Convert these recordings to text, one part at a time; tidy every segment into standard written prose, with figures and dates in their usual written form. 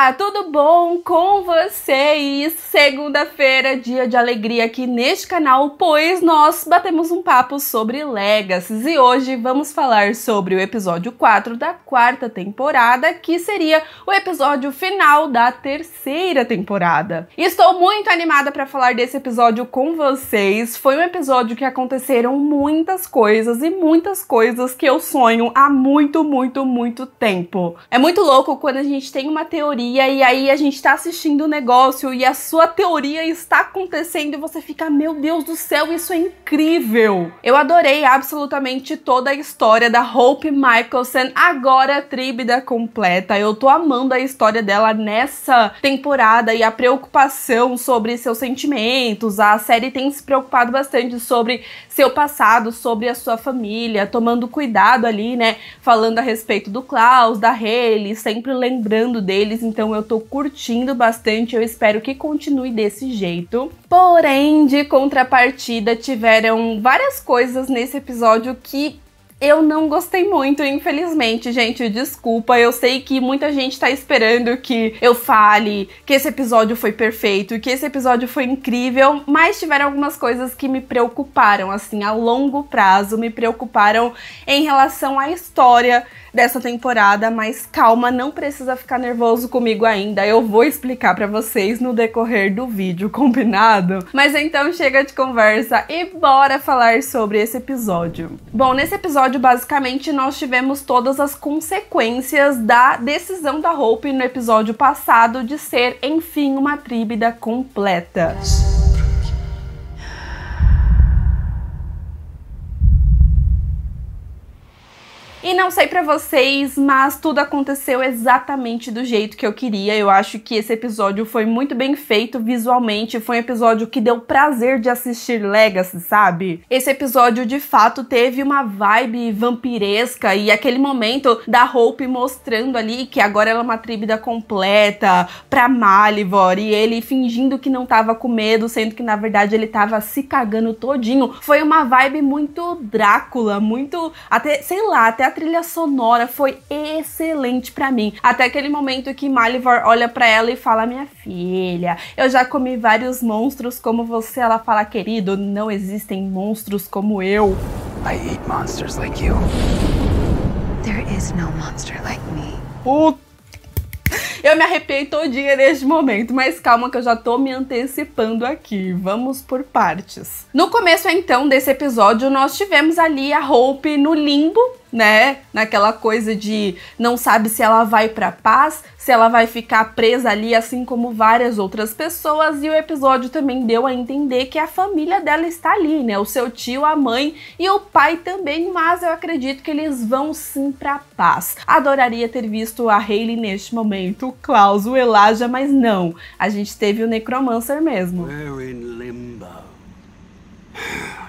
Olá, tudo bom com vocês? Segunda-feira, dia de alegria aqui neste canal, pois nós batemos um papo sobre Legacies e hoje vamos falar sobre o episódio 4 da quarta temporada, que seria o episódio final da terceira temporada. E estou muito animada para falar desse episódio com vocês. Foi um episódio que aconteceram muitas coisas e muitas coisas que eu sonho há muito tempo. É muito louco quando a gente tem uma teoria e aí a gente tá assistindo o negócio e a sua teoria está acontecendo e você fica, meu Deus do céu, isso é incrível! Eu adorei absolutamente toda a história da Hope Mikaelson, agora tríbida completa. Eu tô amando a história dela nessa temporada e a preocupação sobre seus sentimentos. A série tem se preocupado bastante sobre seu passado, sobre a sua família, tomando cuidado ali, né, falando a respeito do Klaus, da Hayley, sempre lembrando deles, então eu tô curtindo bastante, eu espero que continue desse jeito. Porém, de contrapartida, tiveram várias coisas nesse episódio que eu não gostei muito, infelizmente, gente, desculpa, eu sei que muita gente tá esperando que eu fale que esse episódio foi perfeito, que esse episódio foi incrível, mas tiveram algumas coisas que me preocuparam, assim, a longo prazo, me preocuparam em relação à história dessa temporada, mas calma, não precisa ficar nervoso comigo ainda, eu vou explicar pra vocês no decorrer do vídeo, combinado? Mas então chega de conversa e bora falar sobre esse episódio. Bom, nesse episódio, basicamente, nós tivemos todas as consequências da decisão da Hope no episódio passado de ser, enfim, uma tríbida completa. E não sei pra vocês, mas tudo aconteceu exatamente do jeito que eu queria. Eu acho que esse episódio foi muito bem feito visualmente, foi um episódio que deu prazer de assistir Legacy, sabe? Esse episódio, de fato, teve uma vibe vampiresca e aquele momento da Hope mostrando ali que agora ela é uma tríbida completa pra Malivor e ele fingindo que não tava com medo, sendo que na verdade ele tava se cagando todinho. Foi uma vibe muito Drácula, muito, até, sei lá, até a trilha sonora foi excelente pra mim. Até aquele momento que Malivor olha pra ela e fala, minha filha, eu já comi vários monstros como você. Ela fala, querido, não existem monstros como eu. I eat monsters like you. There is no monster like me. Puta. Eu me arrepiei todinha neste momento, mas calma que eu já tô me antecipando aqui, vamos por partes. No começo, então, desse episódio, nós tivemos ali a Hope no limbo, né, naquela coisa de não sabe se ela vai pra paz, se ela vai ficar presa ali, assim como várias outras pessoas, e o episódio também deu a entender que a família dela está ali, né, o seu tio, a mãe e o pai também, mas eu acredito que eles vão sim pra paz. Adoraria ter visto a Hayley neste momento, o Klaus, o Elijah, mas não, a gente teve o Necromancer mesmo. We're in limbo.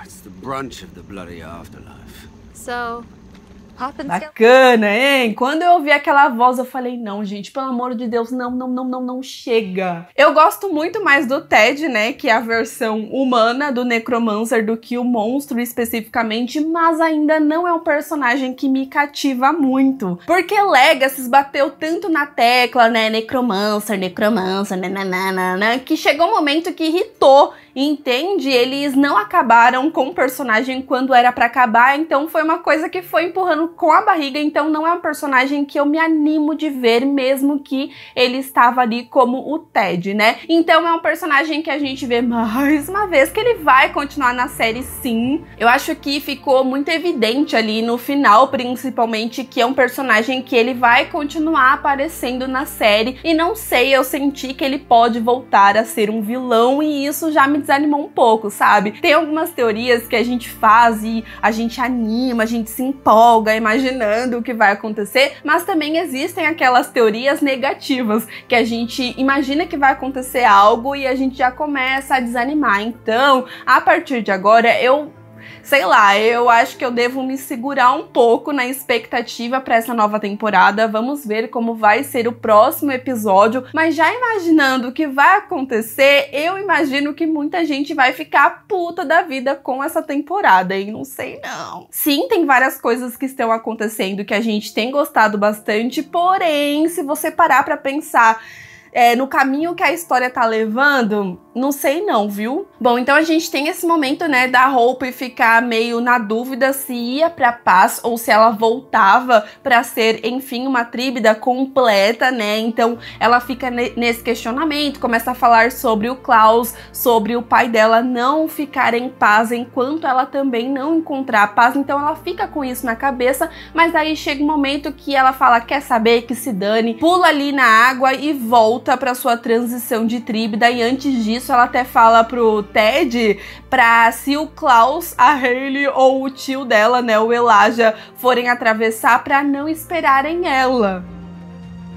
It's the brunch of the bloody afterlife. So, Bacana, hein? Quando eu ouvi aquela voz, eu falei, não, gente, pelo amor de Deus, não chega. Eu gosto muito mais do Ted, né, que é a versão humana do Necromancer do que o monstro especificamente, mas ainda não é um personagem que me cativa muito. Porque Legacies bateu tanto na tecla, né, Necromancer, nananana, que chegou um momento que irritou, entende? Eles não acabaram com o personagem quando era pra acabar, então foi uma coisa que foi empurrando com a barriga, então não é um personagem que eu me animo de ver, mesmo que ele estava ali como o Ted, né? Então é um personagem que a gente vê mais uma vez que ele vai continuar na série, sim. Eu acho que ficou muito evidente ali no final, principalmente, que é um personagem que ele vai continuar aparecendo na série, e não sei, eu senti que ele pode voltar a ser um vilão, e isso já me desanimou um pouco, sabe? Tem algumas teorias que a gente faz e a gente anima, a gente se empolga imaginando o que vai acontecer, mas também existem aquelas teorias negativas que a gente imagina que vai acontecer algo e a gente já começa a desanimar. Então, a partir de agora, sei lá, eu acho que eu devo me segurar um pouco na expectativa para essa nova temporada. Vamos ver como vai ser o próximo episódio, mas já imaginando o que vai acontecer, eu imagino que muita gente vai ficar puta da vida com essa temporada, e não sei não. Sim, tem várias coisas que estão acontecendo que a gente tem gostado bastante, porém, se você parar pra pensar, no caminho que a história tá levando, não sei não, viu? Bom, então a gente tem esse momento, né, da Hope ficar meio na dúvida se ia pra paz ou se ela voltava pra ser, enfim, uma tríbida completa, né? Então ela fica nesse questionamento, começa a falar sobre o Klaus, sobre o pai dela não ficar em paz enquanto ela também não encontrar a paz. Então ela fica com isso na cabeça, mas aí chega um momento que ela fala, quer saber, que se dane, pula ali na água e volta pra sua transição de tríbida. E antes disso ela até fala pro Ted pra, se o Klaus, a Hayley ou o tio dela, né, o Elijah, forem atravessar, pra não esperarem ela.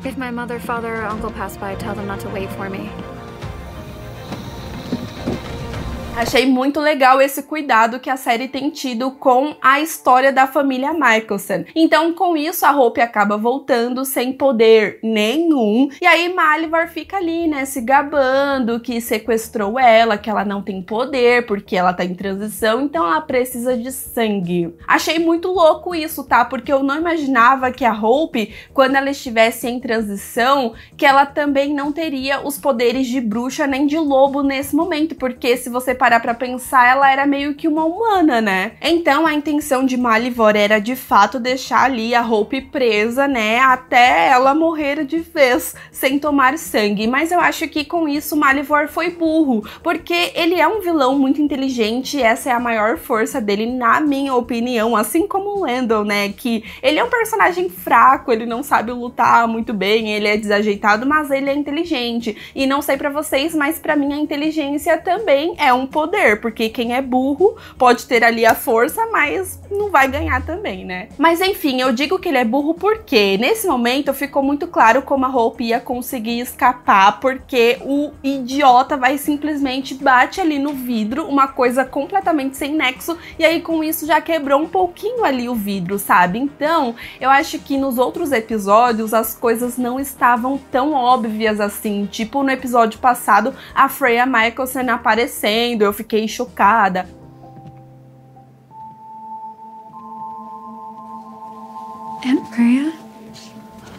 If my mother, father, or uncle pass by, tell them not to wait for me. Achei muito legal esse cuidado que a série tem tido com a história da família Mikaelson. Então, com isso, a Hope acaba voltando sem poder nenhum. E aí, Malivar fica ali, né, se gabando que sequestrou ela, que ela não tem poder, porque ela tá em transição, então ela precisa de sangue. Achei muito louco isso, tá? Porque eu não imaginava que a Hope, quando ela estivesse em transição, que ela também não teria os poderes de bruxa nem de lobo nesse momento, porque se você parar pra pensar, ela era meio que uma humana, né? Então a intenção de Malivar era de fato deixar ali a Hope presa, né, até ela morrer de vez, sem tomar sangue. Mas eu acho que com isso Malivar foi burro, porque ele é um vilão muito inteligente, essa é a maior força dele, na minha opinião, assim como o Landon, né, que ele é um personagem fraco, ele não sabe lutar muito bem, ele é desajeitado, mas ele é inteligente. E não sei pra vocês, mas pra mim a inteligência também é um poder, porque quem é burro pode ter ali a força, mas não vai ganhar também, né? Mas enfim, eu digo que ele é burro porque nesse momento ficou muito claro como a Hope ia conseguir escapar, porque o idiota vai simplesmente bate ali no vidro, uma coisa completamente sem nexo, e aí com isso já quebrou um pouquinho ali o vidro, sabe? Então, eu acho que nos outros episódios as coisas não estavam tão óbvias assim, tipo no episódio passado, a Freya Mikaelson aparecendo, eu fiquei chocada. Aunt Freya?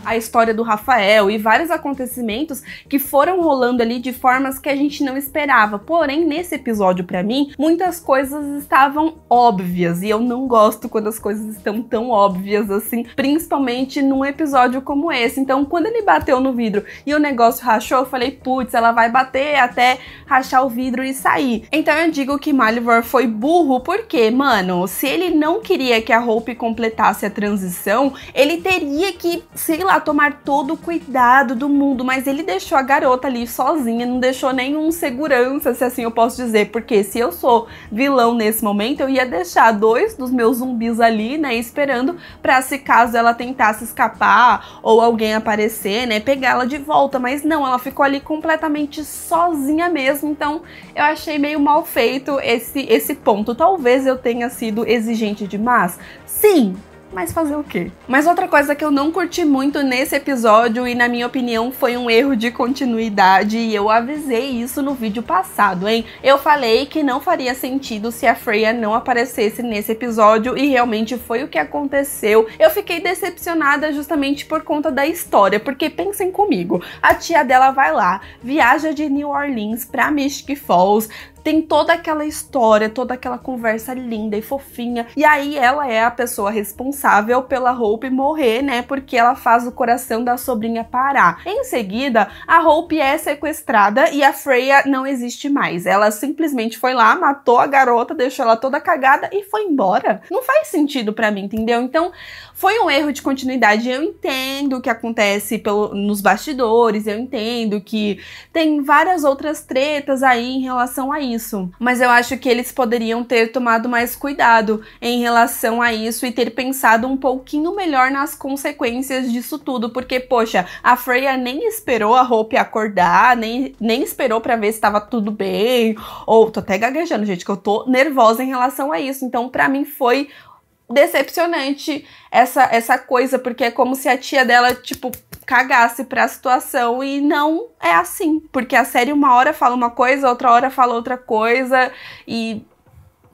A história do Rafael e vários acontecimentos que foram rolando ali de formas que a gente não esperava. Porém, nesse episódio, pra mim, muitas coisas estavam óbvias, e eu não gosto quando as coisas estão tão óbvias assim, principalmente num episódio como esse. Então, quando ele bateu no vidro e o negócio rachou, eu falei, putz, ela vai bater até rachar o vidro e sair. Então eu digo que Malivar foi burro, porque, mano, se ele não queria que a Hope completasse a transição, ele teria que, sei lá, tomar todo o cuidado do mundo, mas ele deixou a garota ali sozinha, não deixou nenhum segurança, se assim eu posso dizer, porque se eu sou vilão nesse momento, eu ia deixar 2 dos meus zumbis ali, né, esperando pra, se caso ela tentasse escapar ou alguém aparecer, né, pegar ela de volta, mas não, ela ficou ali completamente sozinha mesmo. Então eu achei meio mal feito esse ponto. Talvez eu tenha sido exigente demais, sim, mas fazer o quê? Mas outra coisa que eu não curti muito nesse episódio, e na minha opinião foi um erro de continuidade, e eu avisei isso no vídeo passado, hein? Eu falei que não faria sentido se a Freya não aparecesse nesse episódio, e realmente foi o que aconteceu. Eu fiquei decepcionada justamente por conta da história, porque pensem comigo, a tia dela vai lá, viaja de New Orleans pra Mystic Falls, tem toda aquela história, toda aquela conversa linda e fofinha, e aí ela é a pessoa responsável pela Hope morrer, né, porque ela faz o coração da sobrinha parar. Em seguida, a Hope é sequestrada e a Freya não existe mais. Ela simplesmente foi lá, matou a garota, deixou ela toda cagada e foi embora. Não faz sentido pra mim, entendeu? Então, foi um erro de continuidade. Eu entendo o que acontece nos bastidores, eu entendo que tem várias outras tretas aí em relação a isso, mas eu acho que eles poderiam ter tomado mais cuidado em relação a isso e ter pensado um pouquinho melhor nas consequências disso tudo, porque, poxa, a Freya nem esperou a Hope acordar, nem esperou pra ver se tava tudo bem, ou tô até gaguejando, gente, que eu tô nervosa em relação a isso. Então, pra mim foi decepcionante essa coisa, porque é como se a tia dela, tipo, cagasse pra situação, e não é assim, porque a série uma hora fala uma coisa, outra hora fala outra coisa, e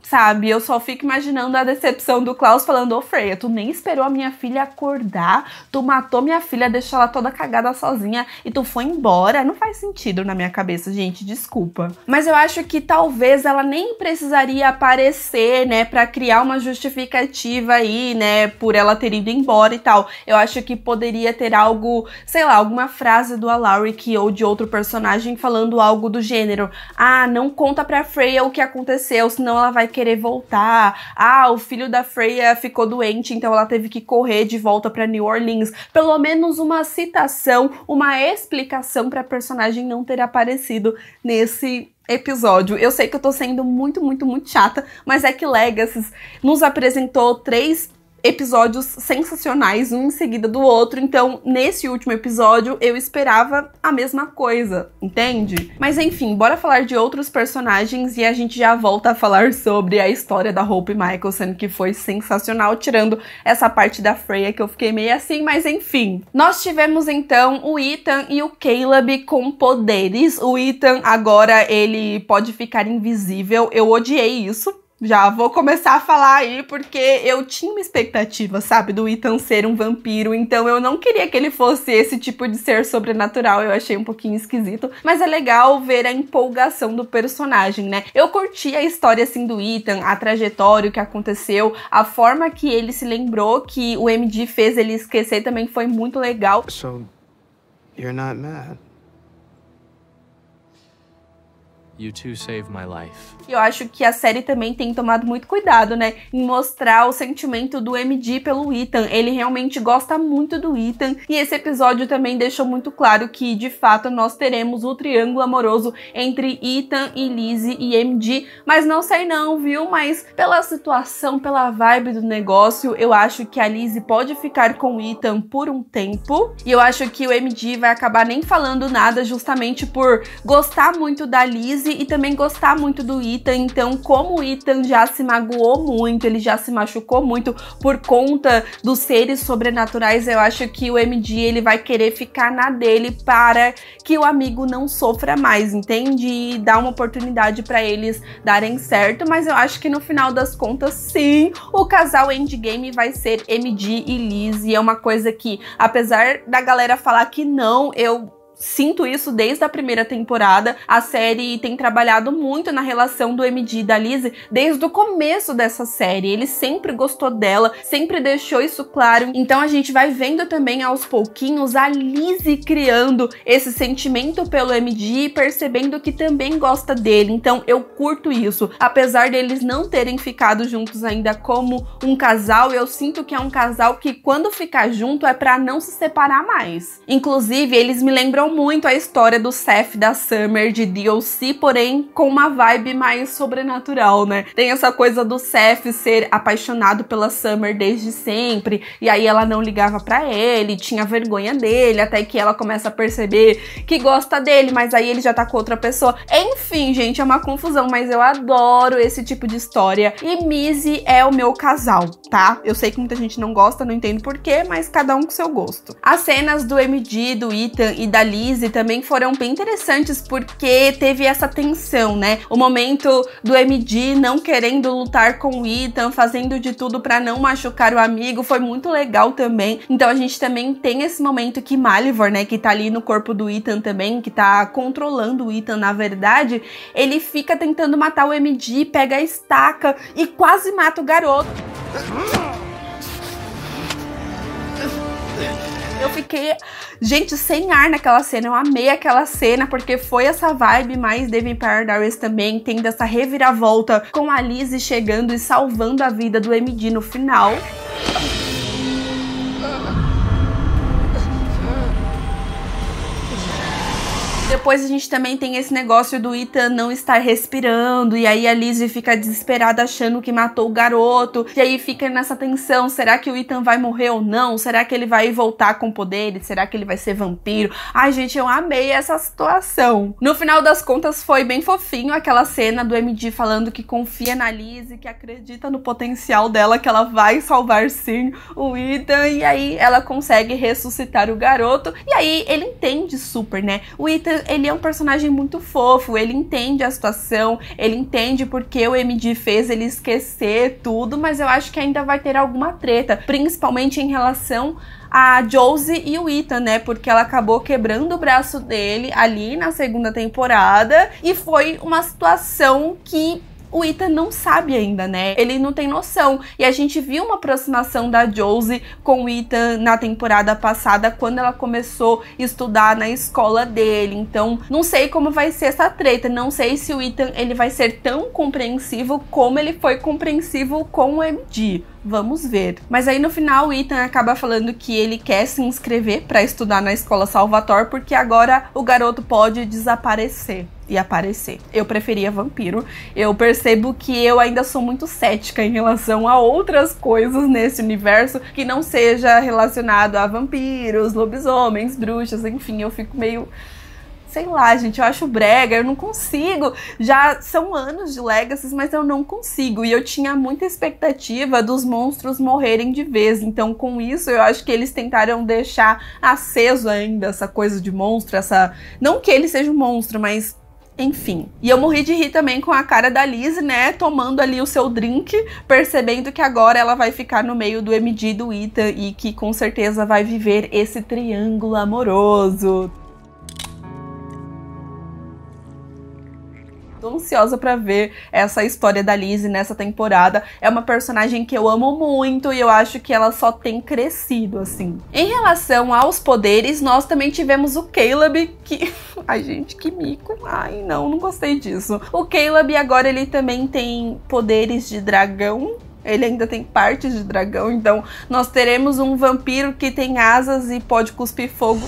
sabe? Eu só fico imaginando a decepção do Klaus falando: ô Freya, tu nem esperou a minha filha acordar, tu matou minha filha, deixou ela toda cagada sozinha e tu foi embora. Não faz sentido na minha cabeça, gente, desculpa. Mas eu acho que talvez ela nem precisaria aparecer, né, pra criar uma justificativa aí, né, por ela ter ido embora e tal. Eu acho que poderia ter algo, sei lá, alguma frase do Alaric ou de outro personagem falando algo do gênero: ah, não conta pra Freya o que aconteceu, senão ela vai querer voltar. Ah, o filho da Freya ficou doente, então ela teve que correr de volta pra New Orleans. Pelo menos uma citação, uma explicação pra personagem não ter aparecido nesse episódio. Eu sei que eu tô sendo muito chata, mas é que Legacy nos apresentou 3 episódios sensacionais, um em seguida do outro, então nesse último episódio eu esperava a mesma coisa, entende? Mas enfim, bora falar de outros personagens e a gente já volta a falar sobre a história da Hope Mikaelson, que foi sensacional, tirando essa parte da Freya que eu fiquei meio assim, mas enfim. Nós tivemos então o Ethan e o Caleb com poderes. O Ethan agora ele pode ficar invisível, eu odiei isso. Já vou começar a falar aí, porque eu tinha uma expectativa, sabe, do Ethan ser um vampiro, então eu não queria que ele fosse esse tipo de ser sobrenatural, eu achei um pouquinho esquisito, mas é legal ver a empolgação do personagem, né? Eu curti a história, assim, do Ethan, a trajetória, o que aconteceu, a forma que ele se lembrou, que o MD fez ele esquecer também foi muito legal. So, you're not mad? You two saved my life. E eu acho que a série também tem tomado muito cuidado, né, em mostrar o sentimento do MD pelo Ethan. Ele realmente gosta muito do Ethan, e esse episódio também deixou muito claro que, de fato, nós teremos o triângulo amoroso entre Ethan e Lizzie e MD, mas não sei não, viu? Mas pela situação, pela vibe do negócio, eu acho que a Lizzie pode ficar com o Ethan por um tempo, e eu acho que o MD vai acabar nem falando nada justamente por gostar muito da Lizzie e também gostar muito do Ethan. Então, como o Ethan já se magoou muito, ele já se machucou muito por conta dos seres sobrenaturais, eu acho que o MD ele vai querer ficar na dele para que o amigo não sofra mais, entende? E dar uma oportunidade para eles darem certo, mas eu acho que no final das contas, sim, o casal endgame vai ser MD e Lizzie. É uma coisa que, apesar da galera falar que não, eu sinto isso desde a primeira temporada. A série tem trabalhado muito na relação do MD e da Lizzie desde o começo dessa série. Ele sempre gostou dela, sempre deixou isso claro. Então a gente vai vendo também aos pouquinhos a Lizzie criando esse sentimento pelo MD e percebendo que também gosta dele. Então eu curto isso. Apesar deles não terem ficado juntos ainda como um casal, eu sinto que é um casal que quando ficar junto é pra não se separar mais. Inclusive, eles me lembram muito a história do Seth da Summer de DLC, porém com uma vibe mais sobrenatural, né? Tem essa coisa do Seth ser apaixonado pela Summer desde sempre, e aí ela não ligava pra ele, tinha vergonha dele, até que ela começa a perceber que gosta dele, mas aí ele já tá com outra pessoa. Enfim, gente, é uma confusão, mas eu adoro esse tipo de história, e Missy é o meu casal, tá? Eu sei que muita gente não gosta, não entendo porquê, mas cada um com seu gosto. As cenas do MD, do Ethan e da Lizzie também foram bem interessantes porque teve essa tensão, né? O momento do MD não querendo lutar com o Ethan, fazendo de tudo pra não machucar o amigo, foi muito legal também. Então a gente também tem esse momento que Malivor, né, que tá ali no corpo do Ethan também, que tá controlando o Ethan, na verdade, ele fica tentando matar o MD, pega a estaca e quase mata o garoto. Eu fiquei, gente, sem ar naquela cena. Eu amei aquela cena, porque foi essa vibe mais The Vampire Diaries também, tendo essa reviravolta com a Lizzie chegando e salvando a vida do MD no final. Depois a gente também tem esse negócio do Ethan não estar respirando, e aí a Lizzie fica desesperada achando que matou o garoto, e aí fica nessa tensão, será que o Ethan vai morrer ou não? Será que ele vai voltar com poderes? Será que ele vai ser vampiro? Ai, gente, eu amei essa situação. No final das contas foi bem fofinho aquela cena do MD falando que confia na Lizzie, que acredita no potencial dela, que ela vai salvar sim o Ethan, e aí ela consegue ressuscitar o garoto, e aí ele entende super, né? O Ethan ele é um personagem muito fofo, ele entende a situação, ele entende porque o MD fez ele esquecer tudo, mas eu acho que ainda vai ter alguma treta, principalmente em relação a Josie e o Ethan, né? Porque ela acabou quebrando o braço dele ali na segunda temporada e foi uma situação que o Ethan não sabe ainda, né? Ele não tem noção. E a gente viu uma aproximação da Josie com o Ethan na temporada passada, quando ela começou a estudar na escola dele. Então, não sei como vai ser essa treta. Não sei se o Ethan ele vai ser tão compreensivo como ele foi compreensivo com o MD. Vamos ver. Mas aí no final o Ethan acaba falando que ele quer se inscrever para estudar na escola Salvatore, porque agora o garoto pode desaparecer e aparecer. Eu preferia vampiro. Eu percebo que eu ainda sou muito cética em relação a outras coisas nesse universo que não seja relacionado a vampiros, lobisomens, bruxas, enfim, eu fico meio... sei lá, gente, eu acho brega, eu não consigo. Já são anos de Legacy, mas eu não consigo. E eu tinha muita expectativa dos monstros morrerem de vez. Então, com isso, eu acho que eles tentaram deixar aceso ainda essa coisa de monstro, essa... não que ele seja um monstro, mas... enfim. E eu morri de rir também com a cara da Liz, né, tomando ali o seu drink, percebendo que agora ela vai ficar no meio do MD e do Ethan e que com certeza vai viver esse triângulo amoroso. Tô ansiosa pra ver essa história da Lizzie nessa temporada. É uma personagem que eu amo muito e eu acho que ela só tem crescido, assim. Em relação aos poderes, nós também tivemos o Caleb, que... ai, gente, que mico. Ai, não gostei disso. O Caleb agora ele também tem poderes de dragão. Ele ainda tem partes de dragão, então nós teremos um vampiro que tem asas e pode cuspir fogo.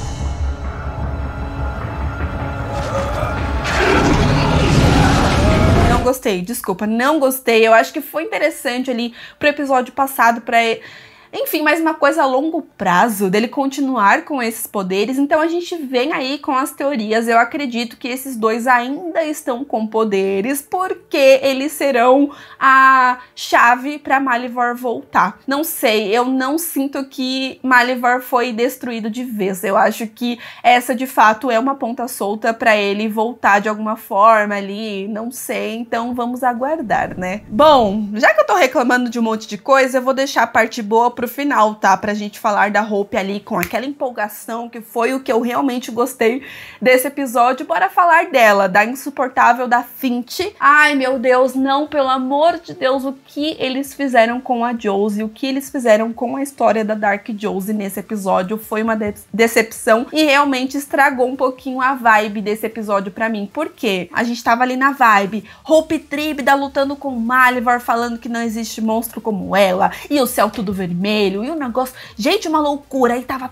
Não gostei, desculpa, não gostei. Eu acho que foi interessante ali pro episódio passado pra... enfim, mais uma coisa a longo prazo, dele continuar com esses poderes. Então a gente vem aí com as teorias. Eu acredito que esses dois ainda estão com poderes, porque eles serão a chave pra Malivor voltar. Não sei, eu não sinto que Malivor foi destruído de vez. Eu acho que essa de fato é uma ponta solta pra ele voltar de alguma forma ali, não sei. Então vamos aguardar, né? Bom, já que eu tô reclamando de um monte de coisa, eu vou deixar a parte boa pro final, tá? Pra gente falar da Hope ali com aquela empolgação que foi o que eu realmente gostei desse episódio. Bora falar dela, da insuportável da Finch. Ai, meu Deus, não, pelo amor de Deus, o que eles fizeram com a Josie, o que eles fizeram com a história da Dark Josie nesse episódio foi uma decepção e realmente estragou um pouquinho a vibe desse episódio pra mim. Por quê? A gente tava ali na vibe, Hope Tríbida lutando com Malivor, falando que não existe monstro como ela, e o céu tudo vermelho, e o negócio, gente, uma loucura, aí tava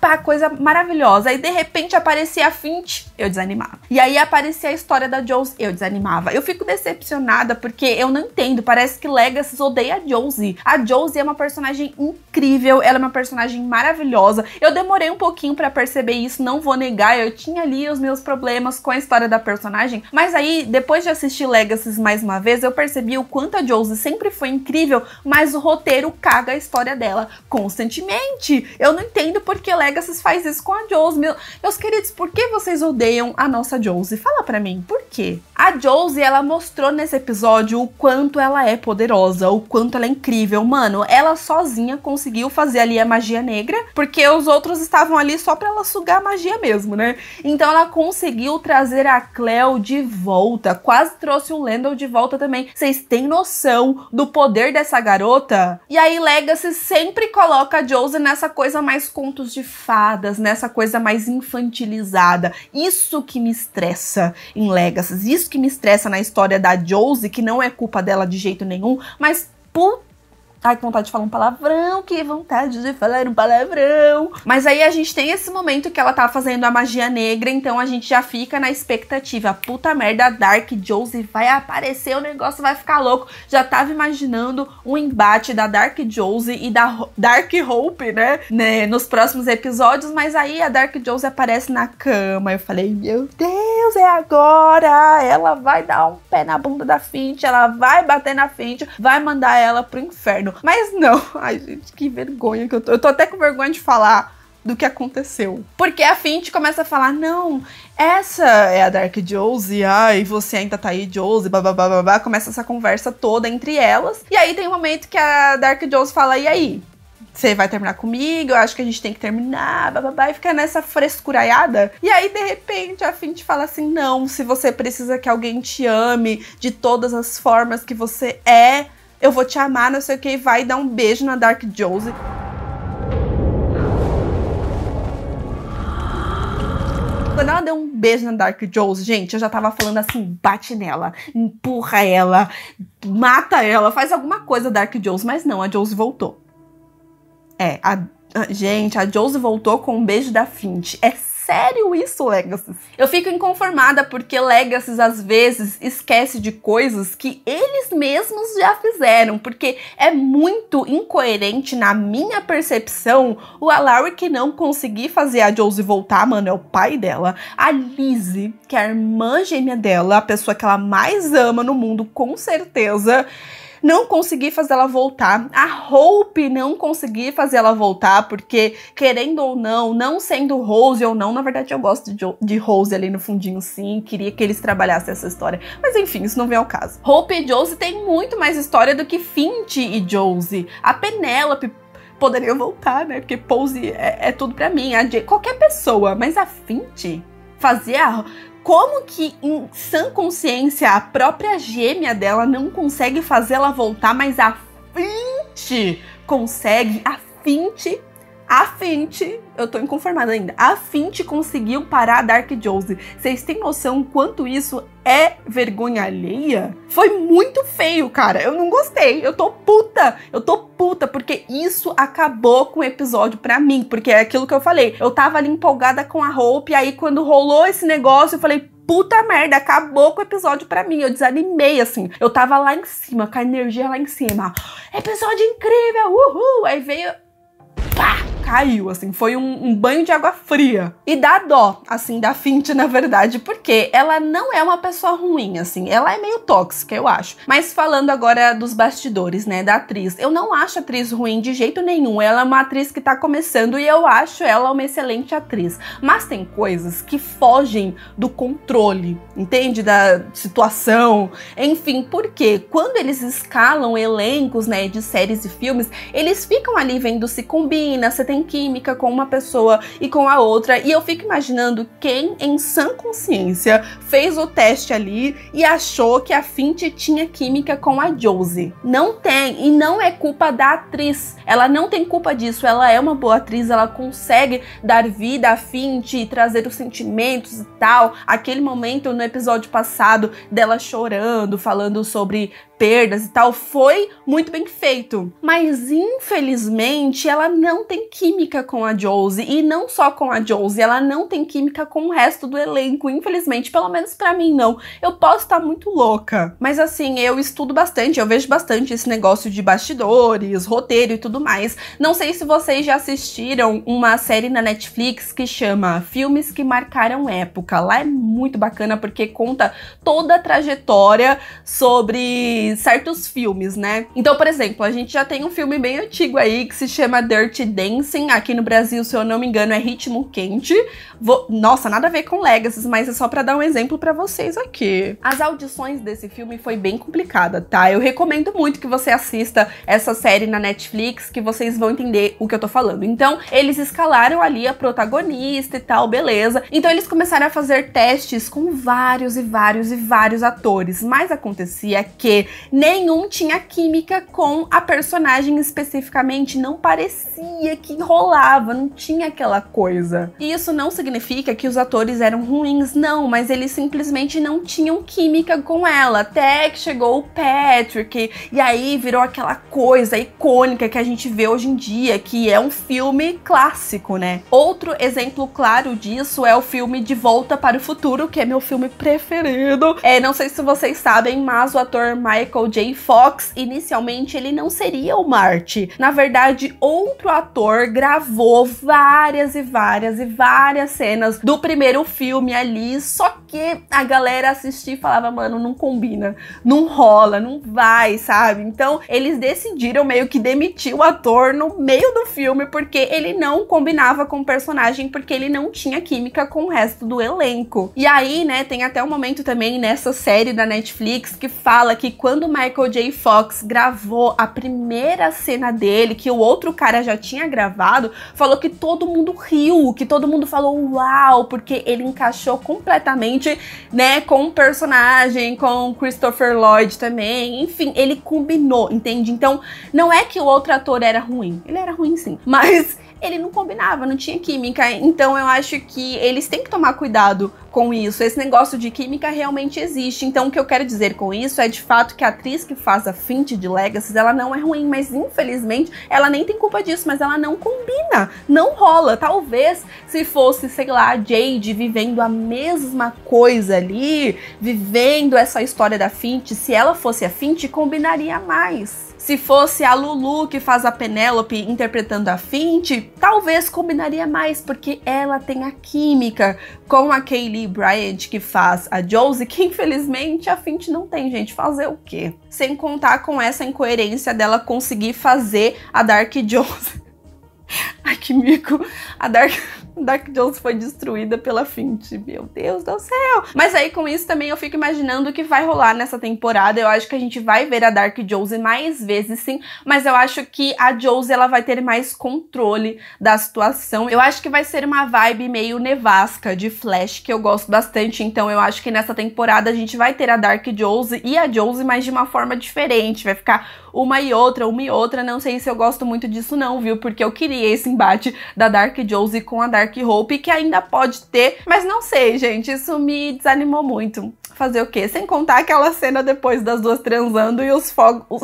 pá, coisa maravilhosa, aí de repente aparecia a Finch, eu desanimava. E aí aparecia a história da Josie, eu desanimava. Eu fico decepcionada porque eu não entendo, parece que Legacy odeia a Josie. A Josie é uma personagem incrível, ela é uma personagem maravilhosa. Eu demorei um pouquinho pra perceber isso, não vou negar, eu tinha ali os meus problemas com a história da personagem, mas aí, depois de assistir Legacy mais uma vez, eu percebi o quanto a Josie sempre foi incrível, mas o roteiro caga a história dela constantemente. Eu não entendo porque Legacy faz isso com a Josie. Meus queridos, por que vocês odeiam a nossa Josie? Fala pra mim, por quê? A Josie, ela mostrou nesse episódio o quanto ela é poderosa, o quanto ela é incrível. Mano, ela sozinha conseguiu fazer ali a magia negra, porque os outros estavam ali só pra ela sugar a magia mesmo, né? Então ela conseguiu trazer a Cleo de volta, quase trouxe o Lendl de volta também. Vocês têm noção do poder dessa garota? E aí Legacy sempre coloca a Josie nessa coisa mais contos de fadas, nessa coisa mais infantilizada. Isso que me estressa em Legacy, isso que me estressa na história da Josie, que não é culpa dela de jeito nenhum, mas puta... ai, que vontade de falar um palavrão, que vontade de falar um palavrão. Mas aí a gente tem esse momento que ela tá fazendo a magia negra, então a gente já fica na expectativa. Puta merda, a Dark Josie vai aparecer, o negócio vai ficar louco. Já tava imaginando um embate da Dark Josie e da Dark Hope, né, nos próximos episódios, mas aí a Dark Josie aparece na cama. Eu falei, meu Deus, é agora! Ela vai dar um pé na bunda da Finch, ela vai bater na Finch, vai mandar ela pro inferno. Mas não, ai gente, que vergonha que eu tô. Eu tô até com vergonha de falar do que aconteceu. Porque a Finch começa a falar, não, essa é a Dark Josie, ai, você ainda tá aí, Josie, babá. Começa essa conversa toda entre elas. E aí tem um momento que a Dark Josie fala, e aí? Você vai terminar comigo? Eu acho que a gente tem que terminar, babá, e fica nessa frescuraiada. E aí, de repente, a Finch fala assim, não, se você precisa que alguém te ame de todas as formas que você é, eu vou te amar, não sei o que, e vai dar um beijo na Dark Josie. Quando ela deu um beijo na Dark Josie, gente, eu já tava falando assim, bate nela, empurra ela, mata ela, faz alguma coisa Dark Josie, mas não, a Josie voltou. Gente, a Josie voltou com um beijo da Finch. É sério isso, Legacy? Eu fico inconformada porque Legacy às vezes esquece de coisas que eles mesmos já fizeram, porque é muito incoerente na minha percepção o Alaric não conseguir fazer a Josie voltar, mano, é o pai dela. A Lizzie, que é a irmã gêmea dela, a pessoa que ela mais ama no mundo, com certeza, não consegui fazer ela voltar. A Hope não consegui fazer ela voltar, porque, querendo ou não sendo Rose ou não, na verdade eu gosto de Rose ali no fundinho sim, queria que eles trabalhassem essa história. Mas enfim, isso não vem ao caso. Hope e Josie tem muito mais história do que Finch e Josie. A Penelope poderia voltar, né? Porque Pose é tudo pra mim. Qualquer pessoa, mas a Finch fazia... Como que, em sã consciência, a própria gêmea dela não consegue fazer ela voltar, mas a Finch consegue? A Finch, eu tô inconformada ainda, a Finch conseguiu parar a Dark Josie. Vocês têm noção quanto isso é vergonha alheia? Foi muito feio, cara, eu não gostei, eu tô puta, porque isso acabou com o episódio pra mim, porque é aquilo que eu falei, eu tava ali empolgada com a Hope, aí quando rolou esse negócio, eu falei, puta merda, acabou com o episódio pra mim, eu desanimei, assim, eu tava lá em cima, com a energia lá em cima, episódio incrível, uhul, aí veio... Pá! Caiu, assim, foi um banho de água fria. E dá dó, assim, da Finch, na verdade, porque ela não é uma pessoa ruim, assim, ela é meio tóxica, eu acho. Mas falando agora dos bastidores, né, da atriz, eu não acho a atriz ruim de jeito nenhum, ela é uma atriz que tá começando e eu acho ela uma excelente atriz. Mas tem coisas que fogem do controle, entende? Da situação, enfim, porque quando eles escalam elencos, né, de séries e filmes, eles ficam ali vendo se combina, você tem química com uma pessoa e com a outra, e eu fico imaginando quem em sã consciência fez o teste ali e achou que a Finch tinha química com a Josie. Não tem, e não é culpa da atriz, ela não tem culpa disso, ela é uma boa atriz, ela consegue dar vida à Finch e trazer os sentimentos e tal. Aquele momento no episódio passado dela chorando, falando sobre perdas e tal, foi muito bem feito. Mas, infelizmente, ela não tem química com a Josie. E não só com a Josie, ela não tem química com o resto do elenco. Infelizmente, pelo menos pra mim, não. Eu posso estar muito louca. Mas, assim, eu estudo bastante, eu vejo bastante esse negócio de bastidores, roteiro e tudo mais. Não sei se vocês já assistiram uma série na Netflix que chama Filmes que Marcaram Época. Lá é muito bacana porque conta toda a trajetória sobre certos filmes, né? Então, por exemplo, a gente já tem um filme bem antigo aí que se chama Dirty Dancing. Aqui no Brasil, se eu não me engano, é Ritmo Quente. Nossa, nada a ver com Legacy, mas é só pra dar um exemplo pra vocês aqui. As audições desse filme foi bem complicada, tá? Eu recomendo muito que você assista essa série na Netflix, que vocês vão entender o que eu tô falando. Então, eles escalaram ali a protagonista e tal, beleza. Então, eles começaram a fazer testes com vários atores, mas acontecia que nenhum tinha química com a personagem especificamente, não parecia que rolava, não tinha aquela coisa. E isso não significa que os atores eram ruins, não, mas eles simplesmente não tinham química com ela, até que chegou o Patrick, e aí virou aquela coisa icônica que a gente vê hoje em dia, que é um filme clássico, né? Outro exemplo claro disso é o filme De Volta para o Futuro. Futuro, que é meu filme preferido. Não sei se vocês sabem, mas o ator Michael J. Fox, inicialmente, ele não seria o Marty. Na verdade, outro ator gravou várias cenas do primeiro filme ali, só que a galera assistia e falava, mano, não combina, não rola, não vai, sabe? Então, eles decidiram meio que demitir o ator no meio do filme, porque ele não combinava com o personagem, porque ele não tinha química com o resto do elenco. E aí, né, tem até um momento também nessa série da Netflix que fala que quando Michael J. Fox gravou a primeira cena dele, que o outro cara já tinha gravado, falou que todo mundo riu, que todo mundo falou uau, porque ele encaixou completamente, né, com o personagem, com Christopher Lloyd também, enfim, ele combinou, entende? Então, não é que o outro ator era ruim, ele era ruim sim, mas ele não combinava, não tinha química, então eu acho que eles têm que tomar cuidado com isso. Esse negócio de química realmente existe. Então o que eu quero dizer com isso é de fato que a atriz que faz a Finch de Legacy, ela não é ruim, mas infelizmente ela nem tem culpa disso, mas ela não combina, não rola. Talvez se fosse, sei lá, a Jade vivendo a mesma coisa ali, vivendo essa história da Finch, se ela fosse a Finch, combinaria mais. Se fosse a Lulu que faz a Penélope interpretando a Finch, talvez combinaria mais, porque ela tem a química com a Kaylee Bryant que faz a Josie, que infelizmente a Finch não tem, gente. Fazer o quê? Sem contar com essa incoerência dela conseguir fazer a Dark Josie. Ai, que mico. A Dark Jones foi destruída pela Finch. Meu Deus do céu. Mas aí, com isso, também eu fico imaginando o que vai rolar nessa temporada. Eu acho que a gente vai ver a Dark Josie mais vezes, sim. Mas eu acho que a Josie, ela vai ter mais controle da situação. Eu acho que vai ser uma vibe meio nevasca de Flash, que eu gosto bastante. Então, eu acho que nessa temporada a gente vai ter a Dark Josie e a Josie, mas de uma forma diferente. Vai ficar uma e outra. Não sei se eu gosto muito disso não, viu? Porque eu queria esse embate da Dark Josie com a Dark Hope, que ainda pode ter, mas não sei, gente, isso me desanimou muito. Fazer o quê? Sem contar aquela cena depois das duas transando e os fogos...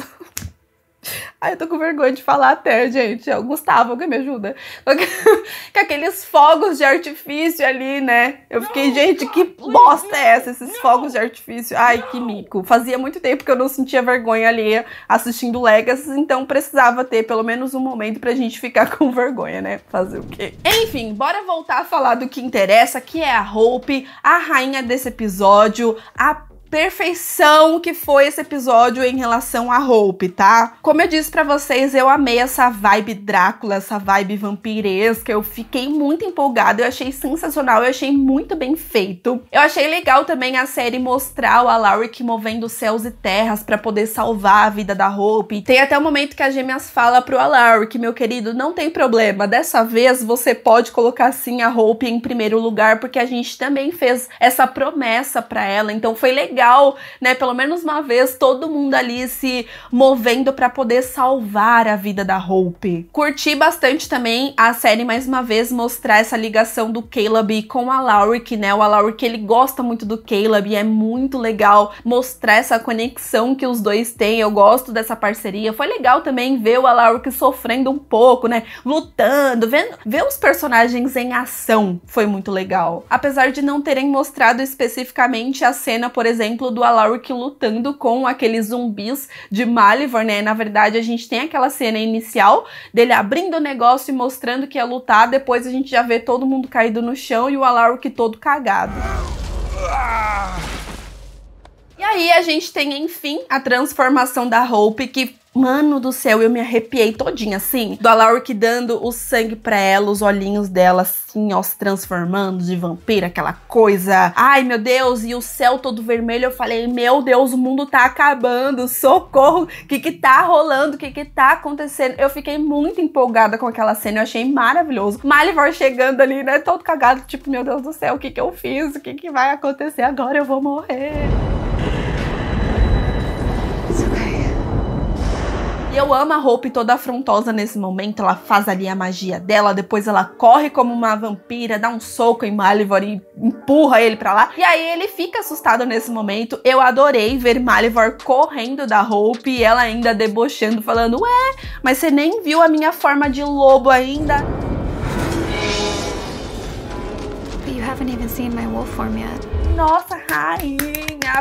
Ai, eu tô com vergonha de falar até, gente. É o Gustavo que me ajuda. Com aqueles fogos de artifício ali, né? Eu fiquei, gente, que bosta é essa? Esses fogos de artifício. Ai, que mico. Fazia muito tempo que eu não sentia vergonha alheia assistindo Legacy, então precisava ter pelo menos um momento pra gente ficar com vergonha, né? Fazer o quê? Enfim, bora voltar a falar do que interessa, que é a Hope, a rainha desse episódio, a perfeição que foi esse episódio em relação a Hope, tá? Como eu disse pra vocês, eu amei essa vibe Drácula, essa vibe vampiresca, eu fiquei muito empolgada, eu achei sensacional, eu achei muito bem feito. Eu achei legal também a série mostrar o Alaric movendo céus e terras pra poder salvar a vida da Hope. Tem até o momento que a Gêmeas fala pro Alaric, meu querido, não tem problema, dessa vez você pode colocar sim a Hope em primeiro lugar, porque a gente também fez essa promessa pra ela, então foi legal, né, pelo menos uma vez, todo mundo ali se movendo pra poder salvar a vida da Hope. Curti bastante também a série, mais uma vez, mostrar essa ligação do Caleb com o Alaric, né, o Alaric, ele gosta muito do Caleb e é muito legal mostrar essa conexão que os dois têm, eu gosto dessa parceria. Foi legal também ver o Alaric sofrendo um pouco, né, lutando, ver os personagens em ação, foi muito legal. Apesar de não terem mostrado especificamente a cena, por exemplo, do Alaric lutando com aqueles zumbis de Malivor, né? Na verdade, a gente tem aquela cena inicial dele abrindo o negócio e mostrando que ia lutar, depois a gente já vê todo mundo caído no chão e o Alaric todo cagado. E aí a gente tem, enfim, a transformação da Hope, que... Mano do céu, eu me arrepiei todinha, assim. Do Alaric dando o sangue pra ela, os olhinhos dela, assim, ó, se transformando de vampira, aquela coisa. Ai, meu Deus, e o céu todo vermelho. Eu falei, meu Deus, o mundo tá acabando, socorro. O que tá rolando? O que tá acontecendo? Eu fiquei muito empolgada com aquela cena, eu achei maravilhoso. Malivor chegando ali, né, todo cagado, tipo, meu Deus do céu, o que eu fiz? O que vai acontecer agora? Eu vou morrer. Eu amo a Hope toda afrontosa nesse momento, ela faz ali a magia dela, depois ela corre como uma vampira, dá um soco em Malivor e empurra ele pra lá. E aí ele fica assustado nesse momento. Eu adorei ver Malivor correndo da Hope e ela ainda debochando, falando, ué, mas você nem viu a minha forma de lobo ainda? You have haven't even seen my wolf form yet. Nossa, rainha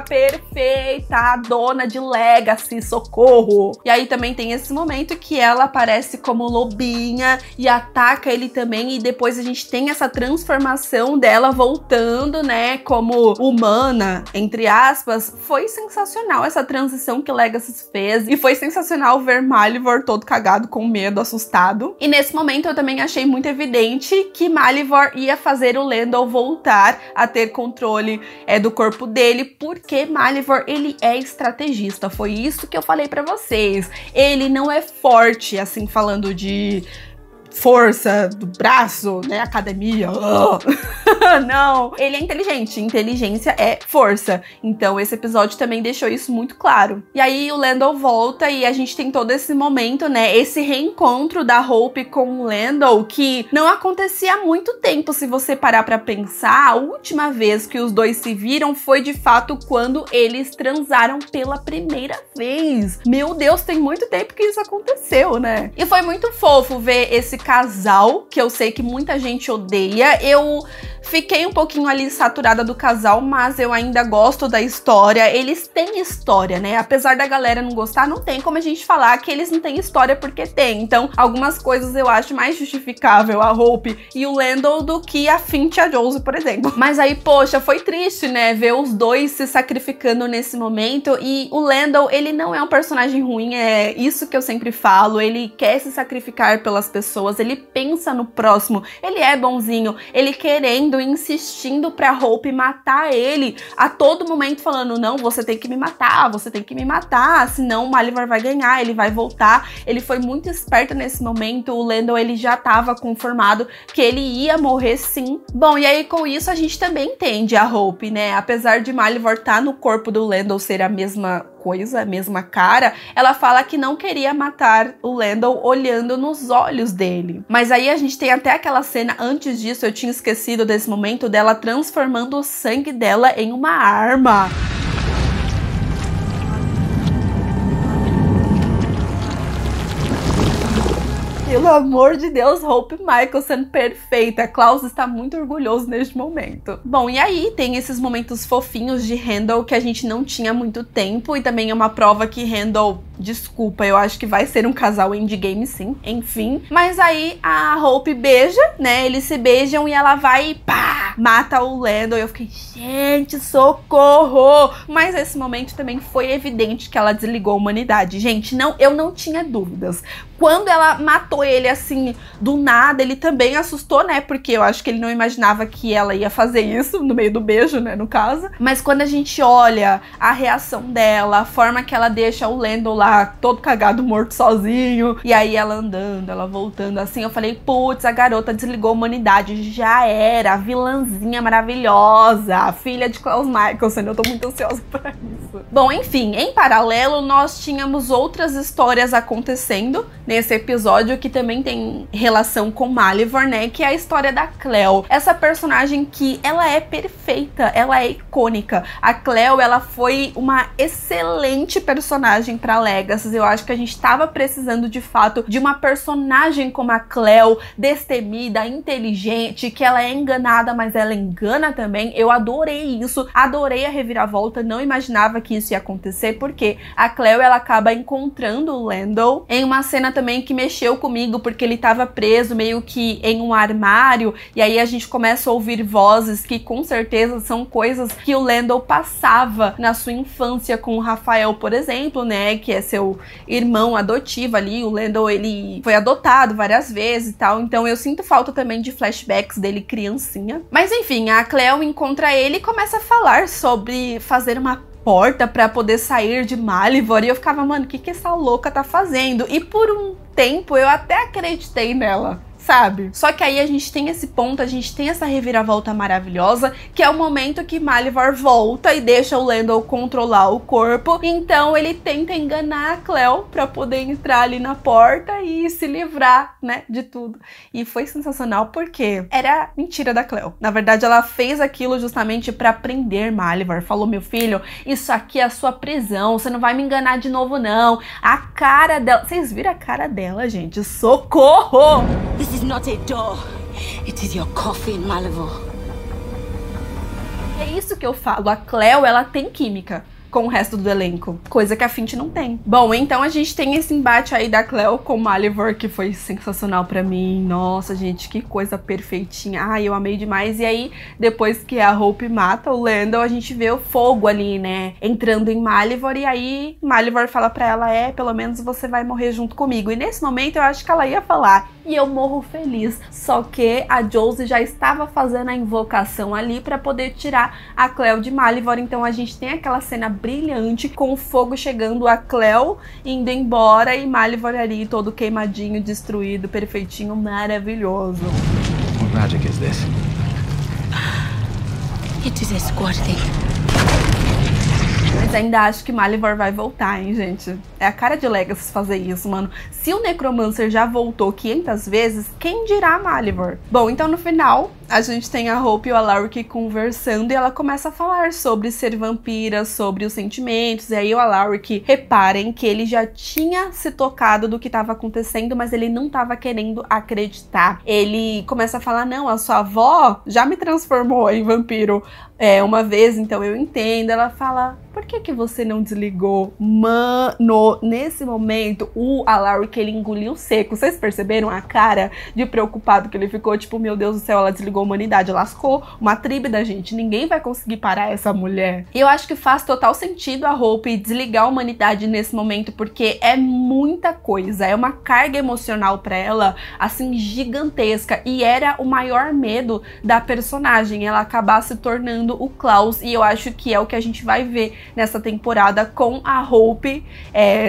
perfeita, a dona de Legacy, socorro! E aí também tem esse momento que ela aparece como lobinha e ataca ele também, e depois a gente tem essa transformação dela voltando, né, como humana, entre aspas. Foi sensacional essa transição que Legacy fez, e foi sensacional ver Malivor todo cagado, com medo, assustado. E nesse momento eu também achei muito evidente que Malivor ia fazer o Lendl voltar a ter controle do corpo dele, porque Malivor, ele é estrategista. Foi isso que eu falei pra vocês. Ele não é forte, assim, falando de força do braço, né, academia. Não, ele é inteligente. Inteligência é força. Então esse episódio também deixou isso muito claro. E aí o Lendl volta e a gente tem todo esse momento, né, esse reencontro da Hope com o Lendl, que não acontecia há muito tempo. Se você parar pra pensar, a última vez que os dois se viram foi de fato quando eles transaram pela primeira vez. Meu Deus, tem muito tempo que isso aconteceu, né? E foi muito fofo ver esse casal, que eu sei que muita gente odeia. Eu fiquei um pouquinho ali saturada do casal, mas eu ainda gosto da história. Eles têm história, né? Apesar da galera não gostar, não tem como a gente falar que eles não têm história, porque tem. Então, algumas coisas eu acho mais justificável a Hope e o Lendl do que a Finch e a Josie, por exemplo. Mas aí, poxa, foi triste, né? Ver os dois se sacrificando nesse momento. E o Lendl, ele não é um personagem ruim, é isso que eu sempre falo. Ele quer se sacrificar pelas pessoas, ele pensa no próximo, ele é bonzinho, ele querendo, insistindo pra Hope matar ele a todo momento, falando, não, você tem que me matar, senão o Malivor vai ganhar, ele vai voltar. Ele foi muito esperto nesse momento. O Lendl, ele já tava conformado que ele ia morrer sim. Bom, e aí com isso a gente também entende a Hope, né? Apesar de Malivor estar no corpo do Lendl ser a mesma coisa, a mesma cara, ela fala que não queria matar o Lendl olhando nos olhos dele. Mas aí a gente tem até aquela cena, antes disso eu tinha esquecido desse momento, dela transformando o sangue dela em uma arma. Pelo amor de Deus, Hope Mikaelson perfeita. Klaus está muito orgulhoso neste momento. Bom, e aí tem esses momentos fofinhos de Randall que a gente não tinha há muito tempo, e também é uma prova que Randall, desculpa, eu acho que vai ser um casal endgame sim, enfim. Mas aí a Hope beija, né, eles se beijam e ela vai e pá, mata o Lendl. Eu fiquei, gente, socorro! Mas esse momento também foi evidente que ela desligou a humanidade. Gente, não, eu não tinha dúvidas. Quando ela matou ele assim, do nada, ele também assustou, né? Porque eu acho que ele não imaginava que ela ia fazer isso, no meio do beijo, né, no caso. Mas quando a gente olha a reação dela, a forma que ela deixa o Lendl lá, todo cagado, morto sozinho, e aí ela andando, ela voltando assim, eu falei, putz, a garota desligou a humanidade, já era, a vilãzinha maravilhosa, a filha de Klaus Mikaelson, eu tô muito ansiosa pra isso. Bom, enfim, em paralelo, nós tínhamos outras histórias acontecendo nesse episódio que também tem relação com Malivor, né, que é a história da Cleo. Essa personagem que ela é perfeita, ela é icônica. A Cleo, ela foi uma excelente personagem pra Legacy. Eu acho que a gente tava precisando de fato de uma personagem como a Cleo, destemida, inteligente, que ela é enganada, mas ela engana também. Eu adorei isso, adorei a reviravolta, não imaginava que isso ia acontecer, porque a Cleo, ela acaba encontrando o Lendl em uma cena também que mexeu comigo, porque ele tava preso meio que em um armário, e aí a gente começa a ouvir vozes que com certeza são coisas que o Lendl passava na sua infância com o Rafael, por exemplo, né, que é seu irmão adotivo ali. O Lendl, ele foi adotado várias vezes e tal, então eu sinto falta também de flashbacks dele criancinha. Mas enfim, a Cleo encontra ele e começa a falar sobre fazer uma porta pra poder sair de Malivor, e eu ficava, mano, o que essa louca tá fazendo? E por um tempo eu até acreditei nela, sabe? Só que aí a gente tem esse ponto, a gente tem essa reviravolta maravilhosa, que é o momento que Malivor volta e deixa o Lendl controlar o corpo. Então ele tenta enganar a Cleo pra poder entrar ali na porta e se livrar, né, de tudo. E foi sensacional porque era mentira da Cleo. Na verdade, ela fez aquilo justamente pra prender Malivor. Falou, meu filho, isso aqui é a sua prisão, você não vai me enganar de novo, não. A cara dela... Vocês viram a cara dela, gente? Socorro! This is not a door. It is your coffin, Malivor. isso que eu falo, a Cleo, ela tem química com o resto do elenco, coisa que a Finch não tem. Bom, então a gente tem esse embate aí da Cleo com Malivor, que foi sensacional pra mim. Nossa, gente, que coisa perfeitinha. Ai, eu amei demais. E aí, depois que a Hope mata o Landon, a gente vê o fogo ali, né, entrando em Malivor, e aí Malivor fala pra ela, pelo menos você vai morrer junto comigo. E nesse momento eu acho que ela ia falar, e eu morro feliz. Só que a Josie já estava fazendo a invocação ali pra poder tirar a Cleo de Malivor, então a gente tem aquela cena brilhante, com o fogo chegando, a Cleo indo embora e Malivor ali todo queimadinho, destruído, perfeitinho, maravilhoso. What magic is this? It is a squad thing. Mas ainda acho que Malivor vai voltar, hein, gente? É a cara de Legacy fazer isso, mano. Se o Necromancer já voltou 500 vezes, quem dirá Malivor? Bom, então no final, a gente tem a Hope e o Alaric conversando e ela começa a falar sobre ser vampira, sobre os sentimentos. E aí o Alaric, reparem que ele já tinha se tocado do que estava acontecendo, mas ele não estava querendo acreditar. Ele começa a falar, não, a sua avó já me transformou em vampiro uma vez, então eu entendo. Ela fala, por que você não desligou? Mano, nesse momento, o Alaric, ele engoliu seco. Vocês perceberam a cara de preocupado que ele ficou? Tipo, meu Deus do céu, ela desligou a humanidade, lascou uma tribo da gente, ninguém vai conseguir parar essa mulher. E eu acho que faz total sentido a Hope desligar a humanidade nesse momento, porque é muita coisa, é uma carga emocional pra ela, assim, gigantesca, e era o maior medo da personagem, ela acabar se tornando o Klaus, e eu acho que é o que a gente vai ver nessa temporada com a Hope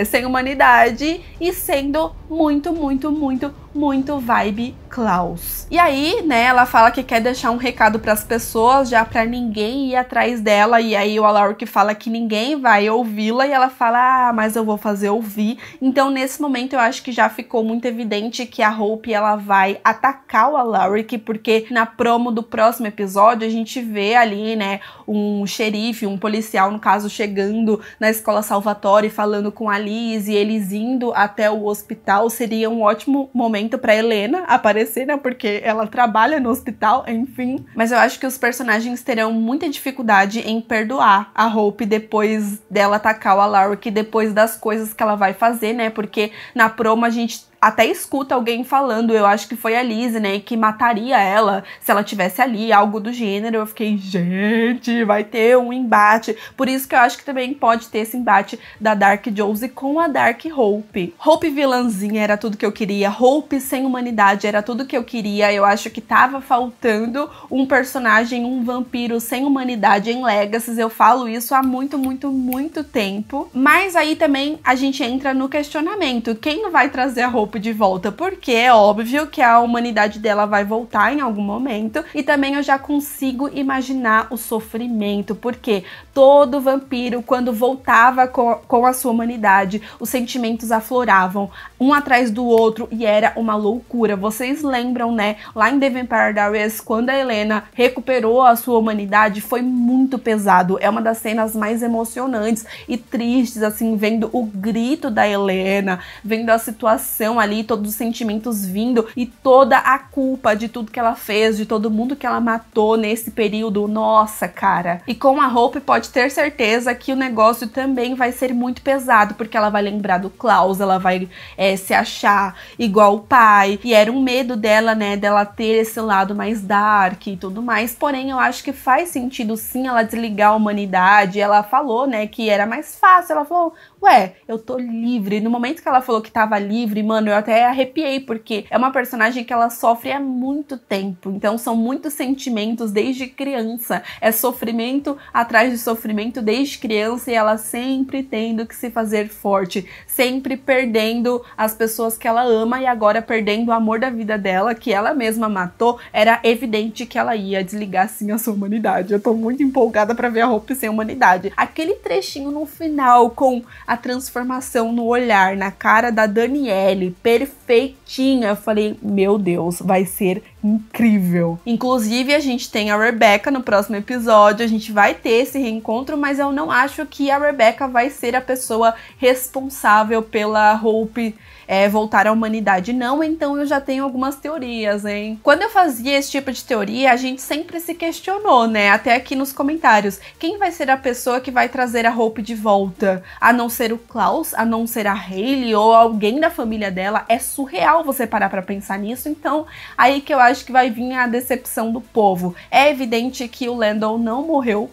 sem humanidade e sendo muito vibe Klaus. E aí, né, ela fala que quer deixar um recado pras pessoas, já pra ninguém ir atrás dela, e aí o Alaric fala que ninguém vai ouvi-la, e ela fala, mas eu vou fazer ouvir. Então, nesse momento, eu acho que já ficou muito evidente que a Hope, ela vai atacar o Alaric, porque na promo do próximo episódio, a gente vê ali, né, um xerife, um policial, no caso, chegando na escola Salvatore, falando com a Liz, e eles indo até o hospital. Seria um ótimo momento pra Helena aparecer, né, porque ela trabalha no hospital, enfim. Mas eu acho que os personagens terão muita dificuldade em perdoar a Hope depois dela atacar o Alaric, depois das coisas que ela vai fazer, né, porque na promo a gente até escuta alguém falando, eu acho que foi a Liz, né, que mataria ela se ela tivesse ali, algo do gênero. Eu fiquei, gente, vai ter um embate. Por isso que eu acho que também pode ter esse embate da Dark Josie com a Dark Hope. Hope vilãzinha era tudo que eu queria, Hope sem humanidade era tudo que eu queria. Eu acho que tava faltando um personagem, um vampiro sem humanidade em Legacy. Eu falo isso há muito tempo. Mas aí também a gente entra no questionamento, quem vai trazer a Hope de volta? Porque é óbvio que a humanidade dela vai voltar em algum momento, e também eu já consigo imaginar o sofrimento, porque todo vampiro, quando voltava com a sua humanidade, os sentimentos afloravam um atrás do outro e era uma loucura. Vocês lembram, né, lá em The Vampire Diaries, quando a Helena recuperou a sua humanidade, foi muito pesado. É uma das cenas mais emocionantes e tristes, assim, vendo o grito da Helena, vendo a situação ali, todos os sentimentos vindo e toda a culpa de tudo que ela fez, de todo mundo que ela matou nesse período. Nossa, cara. E com a Hope pode ter certeza que o negócio também vai ser muito pesado, porque ela vai lembrar do Klaus, ela vai se achar igual o pai, e era um medo dela, né, dela ter esse lado mais dark e tudo mais. Porém, eu acho que faz sentido sim ela desligar a humanidade. Ela falou, né, que era mais fácil. Ela falou, ué, eu tô livre. No momento que ela falou que tava livre, mano, eu até arrepiei, porque é uma personagem que ela sofre há muito tempo. Então são muitos sentimentos desde criança. É sofrimento atrás de sofrimento desde criança, e ela sempre tendo que se fazer forte, sempre perdendo as pessoas que ela ama, e agora perdendo o amor da vida dela, que ela mesma matou. Era evidente que ela ia desligar sim a sua humanidade. Eu tô muito empolgada pra ver a Hope sem humanidade. Aquele trechinho no final com a transformação no olhar, na cara da Danielle, perfeitinha. Eu falei, meu Deus, vai ser incrível. Inclusive, a gente tem a Rebecca no próximo episódio, a gente vai ter esse reencontro, mas eu não acho que a Rebecca vai ser a pessoa responsável pela Hope voltar à humanidade, não. Então eu já tenho algumas teorias, hein? Quando eu fazia esse tipo de teoria, a gente sempre se questionou, né? Até aqui nos comentários. Quem vai ser a pessoa que vai trazer a Hope de volta? A não ser o Klaus? A não ser a Hayley? Ou alguém da família dela? É surreal você parar pra pensar nisso. Então, aí que eu acho que vai vir a decepção do povo. É evidente que o Landon não morreu,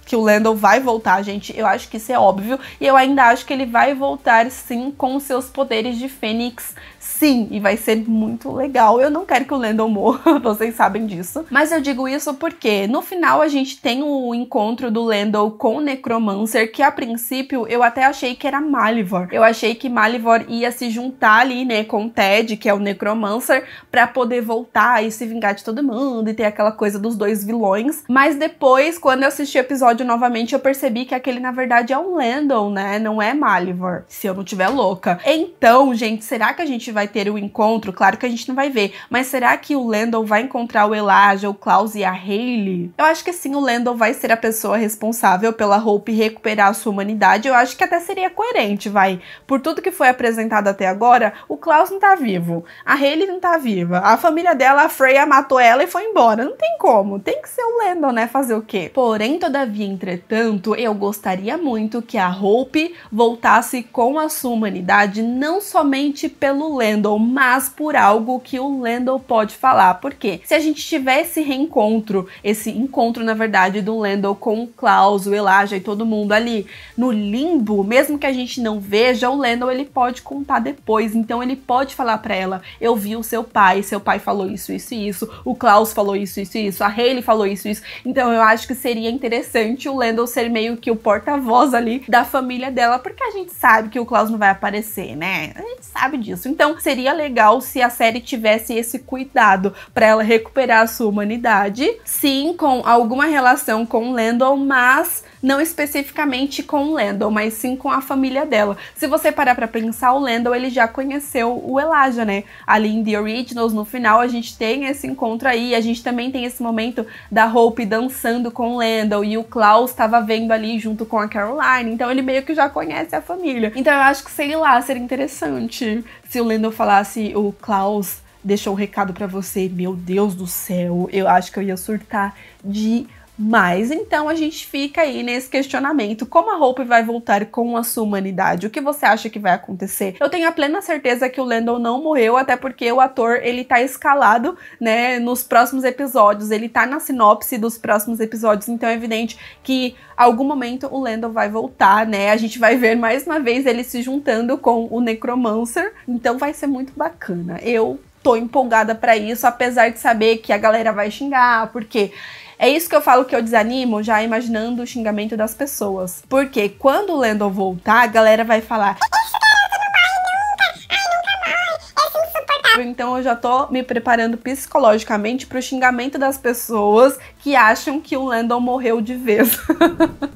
que o Landon vai voltar, gente, eu acho que isso é óbvio, e eu ainda acho que ele vai voltar sim com seus poderes de Fênix, sim, e vai ser muito legal. Eu não quero que o Landon morra, vocês sabem disso, mas eu digo isso porque no final a gente tem o encontro do Landon com o Necromancer, que a princípio eu até achei que era Malivor. Eu achei que Malivor ia se juntar ali, né, com o Ted, que é o Necromancer, pra poder voltar e se vingar de todo mundo e ter aquela coisa dos dois vilões, mas depois, quando eu assisti o episódio novamente, eu percebi que aquele na verdade é o Landon, né, não é Malivor, se eu não tiver louca. Então, gente, será que a gente vai ter o encontro? Claro que a gente não vai ver, mas será que o Landon vai encontrar o Elijah, o Klaus e a Hayley? Eu acho que sim, o Landon vai ser a pessoa responsável pela Hope recuperar a sua humanidade. Eu acho que até seria coerente, vai. Por tudo que foi apresentado até agora, o Klaus não tá vivo, a Hayley não tá viva, a família dela, a Freya, matou ela e foi embora. Não tem como, tem que ser o Landon, né, fazer o quê? Porém, todavia, entretanto, eu gostaria muito que a Hope voltasse com a sua humanidade, não somente pelo Landon, mas por algo que o Landon pode falar. Porque se a gente tiver esse reencontro, esse encontro, na verdade, do Landon com o Klaus, o Elijah e todo mundo ali no limbo, mesmo que a gente não veja, o Landon, ele pode contar depois. Então ele pode falar pra ela: eu vi o seu pai falou isso, isso e isso, o Klaus falou isso, isso e isso, a Hayley falou isso, isso. Então eu acho que seria interessante o Landon ser meio que o porta-voz ali da família dela, porque a gente sabe que o Klaus não vai aparecer, né? A gente sabe disso. Então seria legal se a série tivesse esse cuidado pra ela recuperar a sua humanidade, sim, com alguma relação com o Landon, mas não especificamente com o Landon, mas sim com a família dela. Se você parar pra pensar, o Landon, ele já conheceu o Elijah, né? Ali em The Originals, no final, a gente tem esse encontro aí, a gente também tem esse momento da Hope dançando com o Landon, e o Klaus tava vendo ali junto com a Caroline, então ele meio que já conhece a família. Então eu acho que, sei lá, seria interessante se o Landon falasse: o Klaus deixou um recado pra você. Meu Deus do céu, eu acho que eu ia surtar de... Mas então a gente fica aí nesse questionamento: como a Hope vai voltar com a sua humanidade? O que você acha que vai acontecer? Eu tenho a plena certeza que o Landon não morreu, até porque o ator, ele tá escalado, né, nos próximos episódios, ele tá na sinopse dos próximos episódios, então é evidente que algum momento o Landon vai voltar, né? A gente vai ver mais uma vez ele se juntando com o Necromancer, então vai ser muito bacana. Eu tô empolgada pra isso, apesar de saber que a galera vai xingar, porque... é isso que eu falo, que eu desanimo já imaginando o xingamento das pessoas. Porque quando o Landon voltar, a galera vai falar: então eu já tô me preparando psicologicamente pro xingamento das pessoas que acham que o Landon morreu de vez.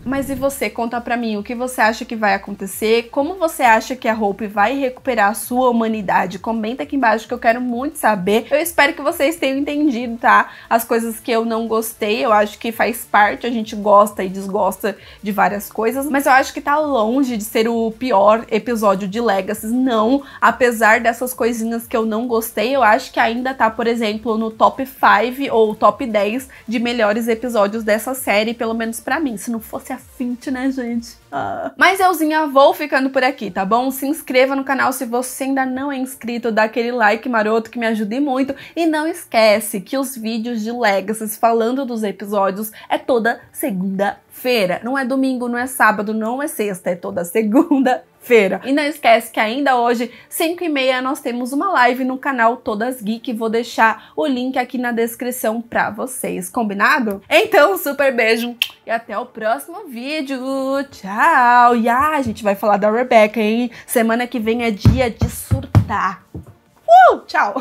Mas e você? Conta pra mim, o que você acha que vai acontecer? Como você acha que a Hope vai recuperar a sua humanidade? Comenta aqui embaixo que eu quero muito saber. Eu espero que vocês tenham entendido, tá? As coisas que eu não gostei, eu acho que faz parte, a gente gosta e desgosta de várias coisas, mas eu acho que tá longe de ser o pior episódio de Legacy, não. Apesar dessas coisinhas que eu não gostei, eu acho que ainda tá, por exemplo, no top 5 ou top 10 de melhores episódios dessa série, pelo menos pra mim. Se não fosse a Fint, né, gente? Mas euzinha, vou ficando por aqui, tá bom? Se inscreva no canal se você ainda não é inscrito, dá aquele like maroto que me ajude muito. E não esquece que os vídeos de Legacy falando dos episódios é toda segunda-feira. Não é domingo, não é sábado, não é sexta, é toda segunda-feira. E não esquece que ainda hoje, 5h30, nós temos uma live no canal Todas Geek. Vou deixar o link aqui na descrição pra vocês, combinado? Então, super beijo e até o próximo vídeo. Tchau! E a gente vai falar da Rebecca, hein? Semana que vem é dia de surtar. Tchau!